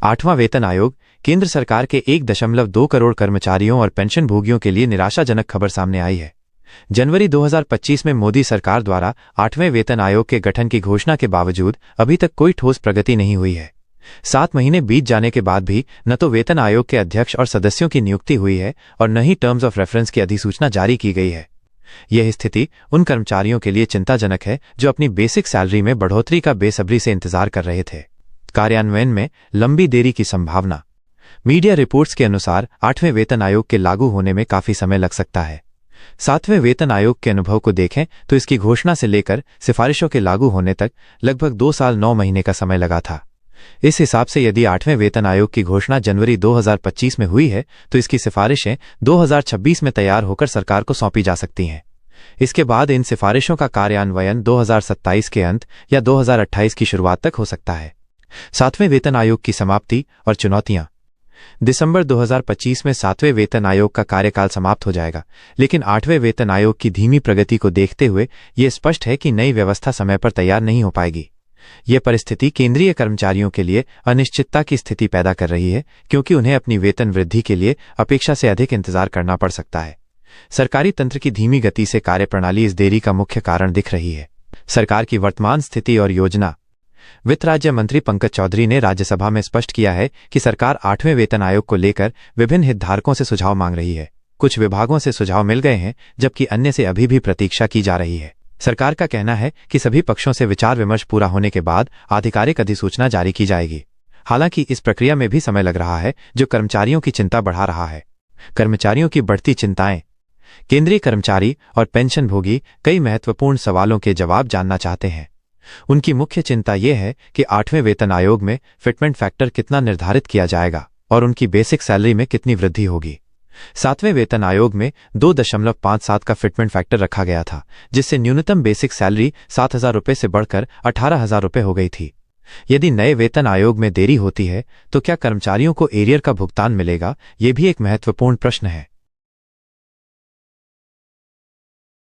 आठवां वेतन आयोग केंद्र सरकार के 1.2 करोड़ कर्मचारियों और पेंशनभोगियों के लिए निराशाजनक खबर सामने आई है। जनवरी 2025 में मोदी सरकार द्वारा 8वें वेतन आयोग के गठन की घोषणा के बावजूद अभी तक कोई ठोस प्रगति नहीं हुई है। 7 महीने बीत जाने के बाद भी न तो वेतन आयोग के अध्यक्ष और सदस्यों की नियुक्ति हुई है और न ही टर्म्स ऑफ रेफरेंस की अधिसूचना जारी की गई है। यह स्थिति उन कर्मचारियों के लिए चिंताजनक है जो अपनी बेसिक सैलरी में बढ़ोतरी का बेसब्री से इंतजार कर रहे थे। कार्यान्वयन में लंबी देरी की संभावना। मीडिया रिपोर्ट्स के अनुसार 8वें वेतन आयोग के लागू होने में काफी समय लग सकता है। 7वें वेतन आयोग के अनुभव को देखें तो इसकी घोषणा से लेकर सिफारिशों के लागू होने तक लगभग 2 साल 9 महीने का समय लगा था। इस हिसाब से यदि 8वें वेतन आयोग की घोषणा जनवरी 2025 में हुई है तो इसकी सिफारिशें 2026 में तैयार होकर सरकार को सौंपी जा सकती हैं। इसके बाद इन सिफारिशों का कार्यान्वयन 2027 के अंत या 2028 की शुरुआत तक हो सकता है। 7वें वेतन आयोग की समाप्ति और चुनौतियां। दिसंबर 2025 में 7वें वेतन आयोग का कार्यकाल समाप्त हो जाएगा, लेकिन 8वें वेतन आयोग की धीमी प्रगति को देखते हुए यह स्पष्ट है कि नई व्यवस्था समय पर तैयार नहीं हो पाएगी। यह परिस्थिति केंद्रीय कर्मचारियों के लिए अनिश्चितता की स्थिति पैदा कर रही है, क्योंकि उन्हें अपनी वेतन वृद्धि के लिए अपेक्षा से अधिक इंतजार करना पड़ सकता है। सरकारी तंत्र की धीमी गति से कार्यप्रणाली इस देरी का मुख्य कारण दिख रही है। सरकार की वर्तमान स्थिति और योजना। वित्त राज्य मंत्री पंकज चौधरी ने राज्यसभा में स्पष्ट किया है कि सरकार 8वें वेतन आयोग को लेकर विभिन्न हितधारकों से सुझाव मांग रही है। कुछ विभागों से सुझाव मिल गए हैं, जबकि अन्य से अभी भी प्रतीक्षा की जा रही है। सरकार का कहना है कि सभी पक्षों से विचार विमर्श पूरा होने के बाद आधिकारिक अधिसूचना जारी की जाएगी। हालांकि इस प्रक्रिया में भी समय लग रहा है, जो कर्मचारियों की चिंता बढ़ा रहा है। कर्मचारियों की बढ़ती चिंताएं। केंद्रीय कर्मचारी और पेंशनभोगी कई महत्वपूर्ण सवालों के जवाब जानना चाहते हैं। उनकी मुख्य चिंता यह है कि 8वें वेतन आयोग में फिटमेंट फैक्टर कितना निर्धारित किया जाएगा और उनकी बेसिक सैलरी में कितनी वृद्धि होगी। 7वें वेतन आयोग में 2.57 का फिटमेंट फैक्टर रखा गया था, जिससे न्यूनतम बेसिक सैलरी 7,000 रुपये से बढ़कर 18,000 रुपये हो गई थी। यदि नए वेतन आयोग में देरी होती है तो क्या कर्मचारियों को एरियर का भुगतान मिलेगा, यह भी एक महत्वपूर्ण प्रश्न है।